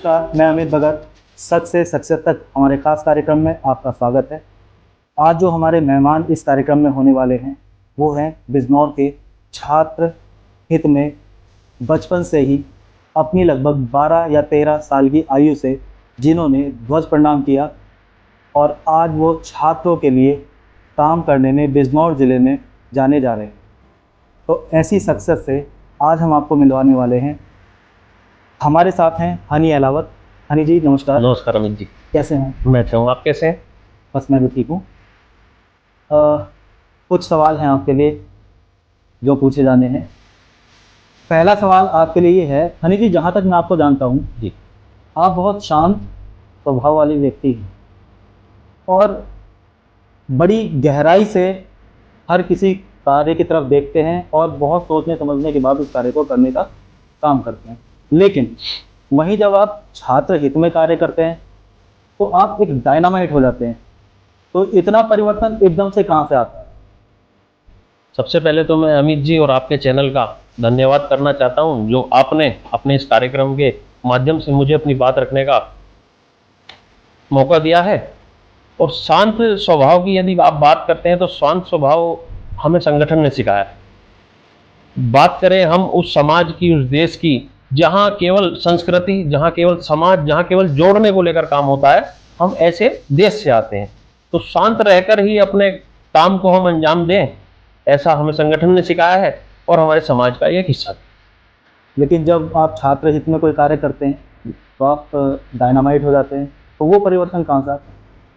नमस्कार, मैं अमित भगत। सच से शख्सियत तक हमारे खास कार्यक्रम में आपका स्वागत है। आज जो हमारे मेहमान इस कार्यक्रम में होने वाले हैं वो हैं बिजनौर के छात्र हित में बचपन से ही अपनी लगभग 12 या 13 साल की आयु से जिन्होंने ध्वज प्रणाम किया और आज वो छात्रों के लिए काम करने में बिजनौर ज़िले में जाने जा रहे हैं। तो ऐसी शख्सियत से आज हम आपको मिलवाने वाले हैं। हमारे साथ हैं हनी अहलावत। हनी जी नमस्कार। नमस्कार अमित जी, कैसे हैं? मैं अच्छा हूँ, आप कैसे हैं? बस मैं भी ठीक हूँ। कुछ सवाल हैं आपके लिए जो पूछे जाने हैं। पहला सवाल आपके लिए ये है, हनी जी, जहाँ तक मैं आपको जानता हूँ जी, आप बहुत शांत स्वभाव वाले व्यक्ति हैं और बड़ी गहराई से हर किसी कार्य की तरफ देखते हैं और बहुत सोचने समझने के बाद उस कार्य को करने का काम करते हैं। लेकिन वहीं जब आप छात्र हित में कार्य करते हैं तो आप एक डायनामाइट हो जाते हैं। तो इतना परिवर्तन एकदम से कहाँ से आता है? सबसे पहले तो मैं अमित जी और आपके चैनल का धन्यवाद करना चाहता हूँ जो आपने अपने इस कार्यक्रम के माध्यम से मुझे अपनी बात रखने का मौका दिया है। और शांत स्वभाव की यदि आप बात करते हैं तो शांत स्वभाव हमें संगठन ने सिखाया है। बात करें हम उस समाज की, उस देश की, जहाँ केवल संस्कृति, जहाँ केवल समाज, जहाँ केवल जोड़ने को लेकर काम होता है, हम ऐसे देश से आते हैं। तो शांत रहकर ही अपने काम को हम अंजाम दें, ऐसा हमें संगठन ने सिखाया है और हमारे समाज का एक हिस्सा है। लेकिन जब आप छात्र हित में कोई कार्य करते हैं तो आप डायनामाइट हो जाते हैं। तो वो परिवर्तन कहाँ से आता है?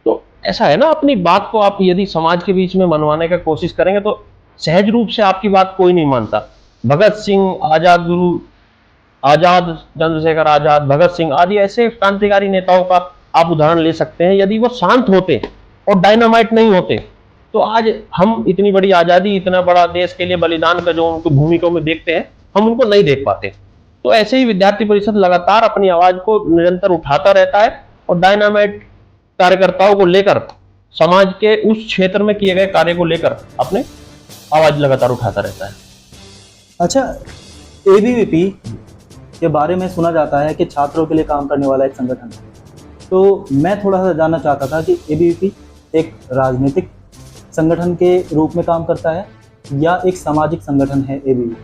तो ऐसा है ना, अपनी बात को आप यदि समाज के बीच में मनवाने का कोशिश करेंगे तो सहज रूप से आपकी बात कोई नहीं मानता। भगत सिंह, आजाद गुरु, आजाद, चंद्रशेखर आजाद, भगत सिंह आदि ऐसे क्रांतिकारी नेताओं का आप उदाहरण ले सकते हैं। यदि वो शांत होते और डायनामाइट नहीं होते तो आज हम इतनी बड़ी आजादी, इतना बड़ा देश के लिए बलिदान का जो उनको भूमिका में देखते हैं, हम उनको नहीं देख पाते। तो ऐसे ही विद्यार्थी परिषद लगातार अपनी आवाज को निरंतर उठाता रहता है और डायनामाइट कार्यकर्ताओं को लेकर, समाज के उस क्षेत्र में किए गए कार्य को लेकर अपने आवाज लगातार उठाता रहता है। अच्छा, एबीवीपी के बारे में सुना जाता है कि छात्रों के लिए काम करने वाला एक संगठन है। तो मैं थोड़ा सा जानना चाहता था कि एबीवीपी एक राजनीतिक संगठन के रूप में काम करता है या एक सामाजिक संगठन है एबीवीपी?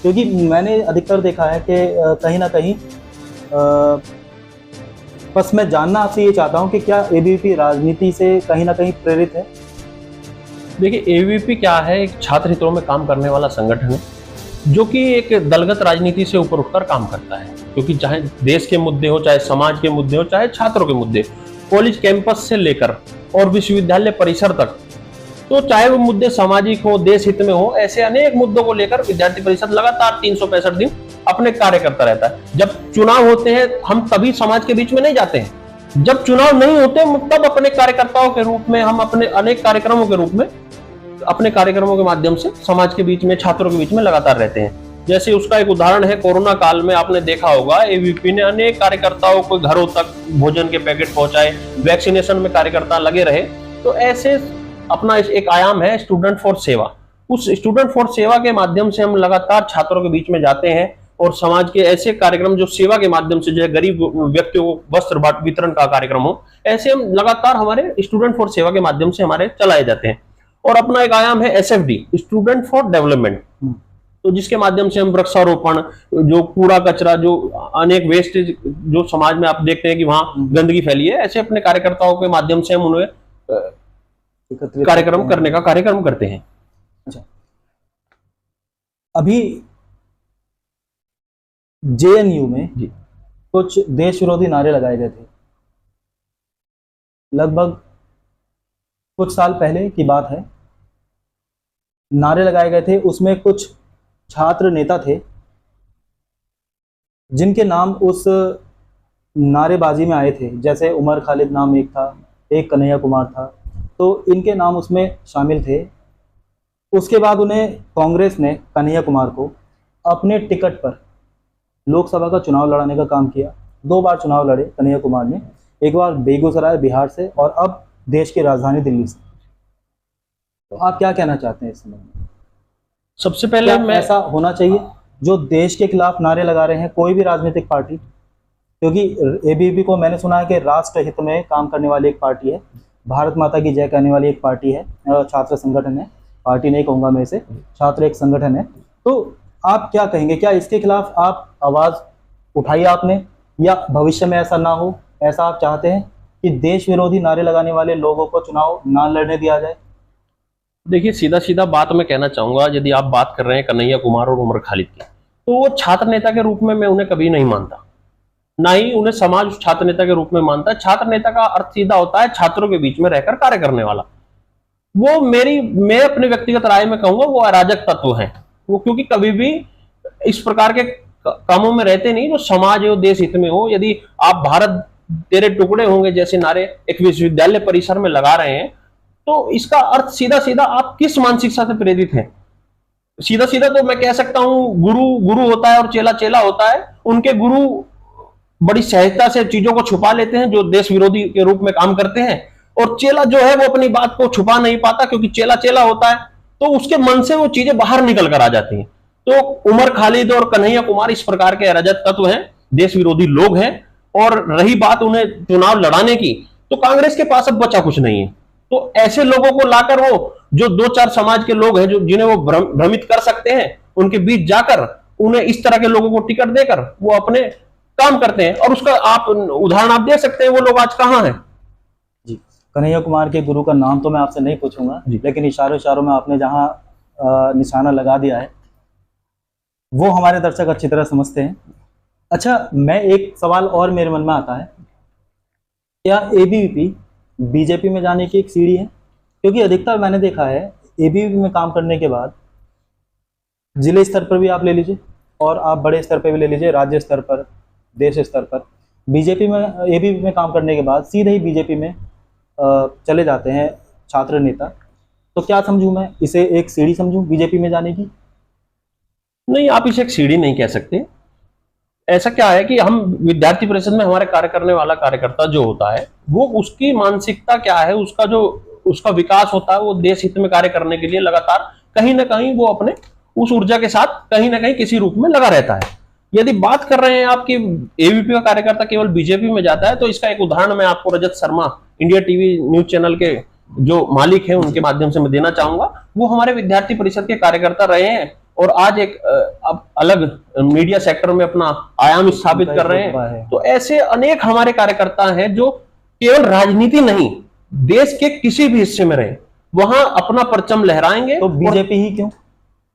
क्योंकि मैंने अधिकतर देखा है कि कहीं ना कहीं बस मैं जानना आपसे ये चाहता हूँ कि क्या एबीवीपी राजनीति से कहीं ना कहीं प्रेरित है? देखिए, एबीवीपी क्या है, एक छात्र हितों में काम करने वाला संगठन है जो कि एक दलगत राजनीति से ऊपर उठकर काम करता है। क्योंकि चाहे देश के मुद्दे हो, चाहे समाज के मुद्दे हो, चाहे छात्रों के मुद्दे, कॉलेज कैंपस से लेकर और विश्वविद्यालय परिसर तक, तो चाहे वो मुद्दे सामाजिक हो, देश हित में हो, ऐसे अनेक मुद्दों को लेकर विद्यार्थी परिषद लगातार 365 दिन अपने कार्य करता रहता है। जब चुनाव होते हैं हम तभी समाज के बीच में नहीं जाते हैं, जब चुनाव नहीं होते तब अपने कार्यकर्ताओं के रूप में हम अपने अनेक कार्यक्रमों के रूप में, अपने कार्यक्रमों के माध्यम से समाज के बीच में, छात्रों के बीच में लगातार रहते हैं। जैसे उसका एक उदाहरण है, कोरोना काल में आपने देखा होगा एबीवीपी ने अनेक कार्यकर्ताओं को घरों तक भोजन के पैकेट पहुंचाए, वैक्सीनेशन में कार्यकर्ता लगे रहे। तो ऐसे अपना एक आयाम है स्टूडेंट फॉर सेवा। उस स्टूडेंट फॉर सेवा के माध्यम से हम लगातार छात्रों के बीच में जाते हैं और समाज के ऐसे कार्यक्रम जो सेवा के माध्यम से, जो गरीब व्यक्तियों को वस्त्र वितरण का कार्यक्रम हो, ऐसे हम लगातार हमारे स्टूडेंट फॉर सेवा के माध्यम से हमारे चलाए जाते हैं। और अपना एक आयाम है एसएफडी, स्टूडेंट फॉर डेवलपमेंट, तो जिसके माध्यम से हम वृक्षारोपण, जो कूड़ा कचरा, जो अनेक वेस्टेज जो समाज में आप देखते हैं कि वहां गंदगी फैली है, ऐसे अपने कार्यकर्ताओं के माध्यम से हम उन्हें कार्यक्रम करने का कार्यक्रम करते हैं। अच्छा, अभी जेएनयू में जी कुछ देश विरोधी नारे लगाए गए थे, लगभग कुछ साल पहले की बात है। नारे लगाए गए थे, उसमें कुछ छात्र नेता थे जिनके नाम उस नारेबाजी में आए थे। जैसे उमर खालिद नाम एक था, एक कन्हैया कुमार था, तो इनके नाम उसमें शामिल थे। उसके बाद उन्हें कांग्रेस ने कन्हैया कुमार को अपने टिकट पर लोकसभा का चुनाव लड़ाने का काम किया। 2 बार चुनाव लड़े कन्हैया कुमार ने, एक बार बेगूसराय बिहार से और अब देश की राजधानी दिल्ली से। तो आप क्या कहना चाहते हैं इस संबंध में? सबसे पहले मैं ऐसा होना चाहिए जो देश के खिलाफ नारे लगा रहे हैं कोई भी राजनीतिक पार्टी? क्योंकि एबीवीपी को मैंने सुना है कि राष्ट्र हित में काम करने वाली एक पार्टी है, भारत माता की जय कहने वाली एक पार्टी है, छात्र संगठन है, पार्टी नहीं कहूँगा मैं इसे, छात्र एक संगठन है। तो आप क्या कहेंगे, क्या इसके खिलाफ आप आवाज़ उठाई आपने, या भविष्य में ऐसा ना हो, ऐसा आप चाहते हैं कि देश विरोधी नारे लगाने वाले लोगों को चुनाव ना लड़ने दिया जाए? देखिए, सीधा सीधा बात मैं कहना चाहूंगा, यदि आप बात कर रहे हैं कन्हैया कुमार और उमर खालिद की, तो वो छात्र नेता के रूप में मैं उन्हें कभी नहीं मानता, ना ही उन्हें समाज उस छात्र नेता के रूप में मानता है। छात्र नेता का अर्थ सीधा होता है छात्रों के बीच में रहकर कार्य करने वाला। मैं अपने व्यक्तिगत राय में कहूंगा वो अराजक तत्व हैं वो, क्योंकि कभी भी इस प्रकार के कामों में रहते नहीं जो समाज और देश हित में हो। यदि आप भारत तेरे टुकड़े होंगे जैसे नारे एक विश्वविद्यालय परिसर में लगा रहे हैं, तो इसका अर्थ सीधा सीधा आप किस मानसिकता से प्रेरित हैं। सीधा सीधा तो मैं कह सकता हूं गुरु गुरु होता है और चेला चेला होता है। उनके गुरु बड़ी सहजता से चीजों को छुपा लेते हैं जो देश विरोधी के रूप में काम करते हैं, और चेला जो है वो अपनी बात को छुपा नहीं पाता, क्योंकि चेला चेला होता है तो उसके मन से वो चीजें बाहर निकल कर आ जाती हैं। तो उमर खालिद और कन्हैया कुमार इस प्रकार के अराजक तत्व हैं, देश विरोधी लोग हैं। और रही बात उन्हें चुनाव लड़ाने की, तो कांग्रेस के पास अब बचा कुछ नहीं है। तो ऐसे लोगों को लाकर वो जो दो चार समाज के लोग हैं जो जिन्हें वो भ्रमित कर सकते हैं, उनके बीच जाकर उन्हें इस तरह के लोगों को टिकट देकर वो अपने काम करते हैं। और उसका आप उदाहरण आप दे सकते हैं वो लोग आज कहां हैं। जी, कन्हैया कुमार के गुरु का नाम तो मैं आपसे नहीं पूछूंगा, लेकिन इशारों इशारों में आपने जहां निशाना लगा दिया है वो हमारे दर्शक अच्छी तरह समझते हैं। अच्छा, मैं एक सवाल और मेरे मन में आता है, क्या एबीवीपी बीजेपी में जाने की एक सीढ़ी है? क्योंकि अधिकतर मैंने देखा है एबीवीपी में काम करने के बाद जिले स्तर पर भी आप ले लीजिए और आप बड़े स्तर पर भी ले लीजिए, राज्य स्तर पर, देश स्तर पर, बीजेपी में एबीवीपी में काम करने के बाद सीधे ही बीजेपी में चले जाते हैं छात्र नेता। तो क्या समझूं मैं इसे, एक सीढ़ी समझूं बीजेपी में जाने की? नहीं, आप इसे एक सीढ़ी नहीं कह सकते। ऐसा क्या है कि हम विद्यार्थी परिषद में हमारे कार्य करने वाला कार्यकर्ता जो होता है वो उसकी मानसिकता क्या है, उसका विकास होता है, वो देश हित में कार्य करने के लिए लगातार कहीं ना कहीं वो अपने उस ऊर्जा के साथ कहीं ना कहीं किसी रूप में लगा रहता है। यदि बात कर रहे हैं आपकी एबीवीपी का कार्यकर्ता केवल बीजेपी में जाता है, तो इसका एक उदाहरण मैं आपको Rajat Sharma India TV news channel के जो मालिक है उनके माध्यम से मैं देना चाहूंगा। वो हमारे विद्यार्थी परिषद के कार्यकर्ता रहे हैं और आज एक अब अलग मीडिया सेक्टर में अपना आयाम स्थापित कर रहे हैं। तो ऐसे अनेक हमारे कार्यकर्ता हैं जो केवल राजनीति नहीं, देश के किसी भी हिस्से में रहे वहां अपना परचम लहराएंगे। तो बीजेपी ही क्यों?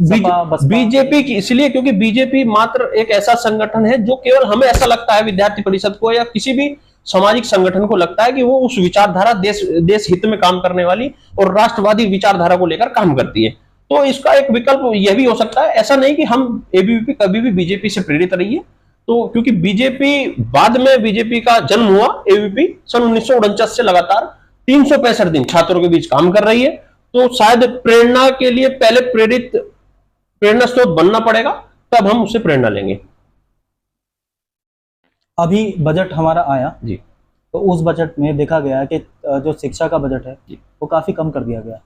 बीजेपी की इसलिए क्योंकि बीजेपी मात्र एक ऐसा संगठन है जो केवल हमें ऐसा लगता है विद्यार्थी परिषद को या किसी भी सामाजिक संगठन को लगता है कि वो उस विचारधारा देश हित में काम करने वाली और राष्ट्रवादी विचारधारा को लेकर काम करती है। तो इसका एक विकल्प यह भी हो सकता है, ऐसा नहीं कि हम एबीवीपी कभी भी बीजेपी से प्रेरित रही है। तो क्योंकि बीजेपी बाद में बीजेपी का जन्म हुआ, एबीवीपी सन 1949 से लगातार 365 दिन छात्रों के बीच काम कर रही है। तो शायद प्रेरणा के लिए पहले प्रेरणा स्रोत बनना पड़ेगा, तब हम उससे प्रेरणा लेंगे। अभी बजट हमारा आया जी, तो उस बजट में देखा गया कि जो शिक्षा का बजट है वो काफी कम कर दिया गया।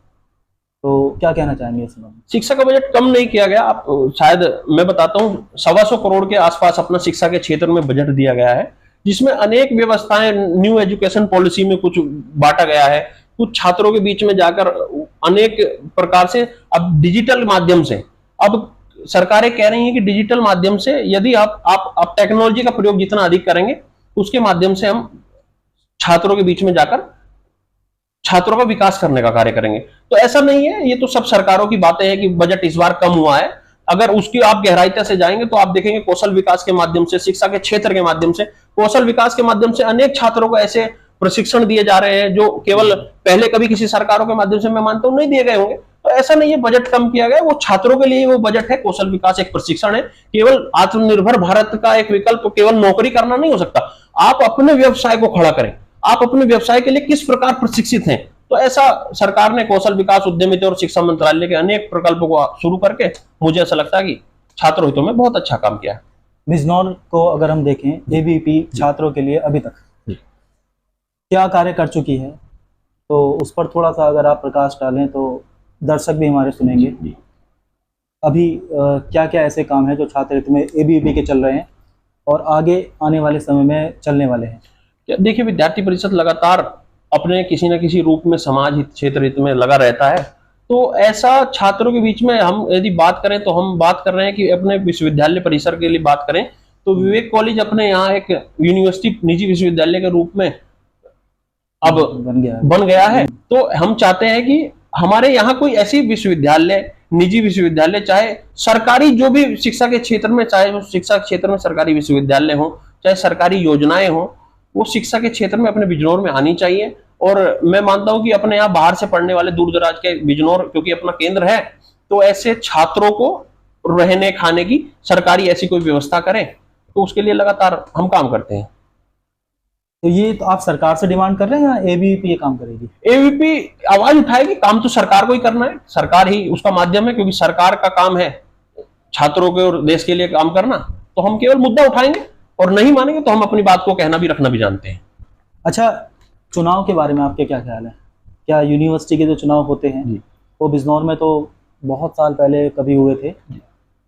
तो क्या कहना चाहेंगे इस बारे में? शिक्षा का बजट कम नहीं किया गया। आप शायद मैं बताता हूँ 125 करोड़ के आसपास अपना शिक्षा के क्षेत्र में बजट दिया गया है, जिसमें अनेक व्यवस्थाएं न्यू एजुकेशन पॉलिसी में कुछ बांटा गया है, कुछ छात्रों के बीच में जाकर अनेक प्रकार से अब डिजिटल माध्यम से अब सरकारें कह रही हैं कि डिजिटल माध्यम से यदि आप टेक्नोलॉजी का प्रयोग जितना अधिक करेंगे उसके माध्यम से हम छात्रों के बीच में जाकर छात्रों का विकास करने का कार्य करेंगे। तो ऐसा नहीं है, ये तो सब सरकारों की बातें हैं कि बजट इस बार कम हुआ है। अगर उसकी आप गहराईता से जाएंगे तो आप देखेंगे कौशल विकास के माध्यम से, शिक्षा के क्षेत्र के माध्यम से, कौशल विकास के माध्यम से अनेक छात्रों को ऐसे प्रशिक्षण दिए जा रहे हैं जो केवल पहले कभी किसी सरकारों के माध्यम से मैं मानता हूं नहीं दिए गए होंगे। तो ऐसा नहीं है बजट कम किया गया, वो छात्रों के लिए वो बजट है। कौशल विकास एक प्रशिक्षण है, केवल आत्मनिर्भर भारत का एक विकल्प केवल नौकरी करना नहीं हो सकता। आप अपने व्यवसाय को खड़ा करें, आप अपने व्यवसाय के लिए किस प्रकार प्रशिक्षित हैं। तो ऐसा सरकार ने कौशल विकास, उद्यमिता और शिक्षा मंत्रालय के अनेक प्रकल्पों को शुरू करके मुझे ऐसा लगता है कि छात्र हितों में बहुत अच्छा काम किया है। बिजनौर को अगर हम देखें, एबीवीपी छात्रों के लिए अभी तक क्या कार्य कर चुकी है, तो उस पर थोड़ा सा अगर आप प्रकाश डालें तो दर्शक भी हमारे सुनेंगे। अभी क्या क्या ऐसे काम है जो छात्र हित में एबीवीपी के चल रहे हैं और आगे आने वाले समय में चलने वाले हैं? देखिए, विद्यार्थी परिषद लगातार अपने किसी न किसी रूप में समाज हित, क्षेत्र हित में लगा रहता है। तो ऐसा छात्रों के बीच में हम यदि बात करें तो हम बात कर रहे हैं कि अपने विश्वविद्यालय परिसर के लिए बात करें तो विवेक कॉलेज अपने यहाँ एक यूनिवर्सिटी, निजी विश्वविद्यालय के रूप में अब बन गया है। तो हम चाहते हैं कि हमारे यहाँ कोई ऐसी विश्वविद्यालय, निजी विश्वविद्यालय, चाहे सरकारी जो भी शिक्षा के क्षेत्र में, चाहे वो शिक्षा के क्षेत्र में सरकारी विश्वविद्यालय हो, चाहे सरकारी योजनाएं हो, वो शिक्षा के क्षेत्र में अपने बिजनौर में आनी चाहिए। और मैं मानता हूं कि अपने यहाँ बाहर से पढ़ने वाले, दूर दराज के बिजनौर क्योंकि अपना केंद्र है, तो ऐसे छात्रों को रहने खाने की सरकारी ऐसी कोई व्यवस्था करें, तो उसके लिए लगातार हम काम करते हैं। तो ये तो आप सरकार से डिमांड कर रहे हैं या एबीवीपी ये काम करेगी? एबीवीपी आवाज उठाएगी, काम तो सरकार को ही करना है, सरकार ही उसका माध्यम है, क्योंकि सरकार का काम है छात्रों के और देश के लिए काम करना। तो हम केवल मुद्दा उठाएंगे और नहीं मानेंगे तो हम अपनी बात को कहना भी रखना भी जानते हैं। अच्छा, चुनाव के बारे में आपके क्या ख्याल है? क्या यूनिवर्सिटी के जो चुनाव होते हैं वो बिजनौर में तो बहुत साल पहले कभी हुए थे,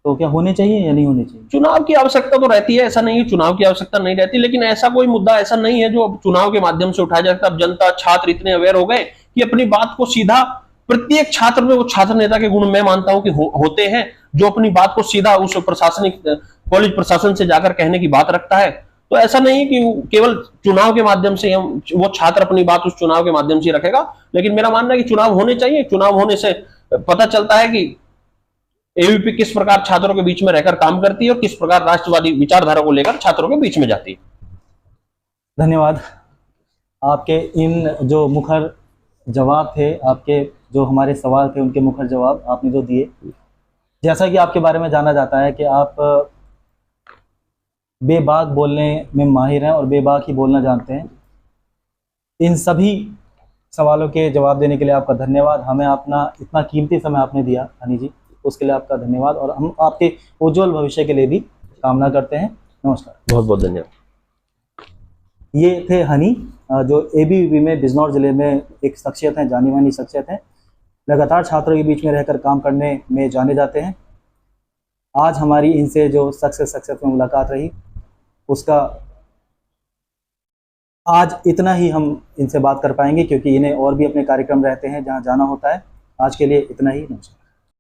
तो क्या होने चाहिए या नहीं होने चाहिए? चुनाव की आवश्यकता तो रहती है, ऐसा नहीं है चुनाव की आवश्यकता नहीं रहती, लेकिन ऐसा कोई मुद्दा ऐसा नहीं है जो चुनाव के माध्यम से उठाया जा सकता। अब जनता, छात्र इतने अवेयर हो गए कि अपनी बात को सीधा, प्रत्येक छात्र में वो छात्र नेता के गुण मैं मानता हूं कि होते हैं, जो अपनी बात को सीधा उस प्रशासनिक कॉलेज प्रशासन से जाकर कहने की बात रखता है। तो ऐसा नहीं है कि केवल चुनाव के माध्यम से हम, वो छात्र अपनी बात उस चुनाव के माध्यम से रखेगा, लेकिन मेरा मानना है कि चुनाव होने चाहिए। चुनाव होने से पता चलता है कि एबीवीपी किस प्रकार छात्रों के बीच में रहकर काम करती है और किस प्रकार राष्ट्रवादी विचारधारा को लेकर छात्रों के बीच में जाती है। धन्यवाद। आपके इन जो मुखर जवाब थे, आपके जो हमारे सवाल थे उनके मुखर जवाब आपने जो दिए, जैसा कि आपके बारे में जाना जाता है कि आप बेबाक बोलने में माहिर हैं और बेबाक ही बोलना जानते हैं। इन सभी सवालों के जवाब देने के लिए आपका धन्यवाद। हमें अपना इतना कीमती समय आपने दिया हनी जी, उसके लिए आपका धन्यवाद, और हम आपके उज्जवल भविष्य के लिए भी कामना करते हैं। नमस्कार, बहुत बहुत धन्यवाद। ये थे हनी, जो एबीवीपी में बिजनौर जिले में एक शख्सियत हैं, जानी मानी शख्सियत हैं, लगातार छात्रों के बीच में रहकर काम करने में जाने जाते हैं। आज हमारी इनसे जो शख्सियत में मुलाकात रही, उसका आज इतना ही हम इनसे बात कर पाएंगे, क्योंकि इन्हें और भी अपने कार्यक्रम रहते हैं जहां जाना होता है। आज के लिए इतना ही, नमस्कार।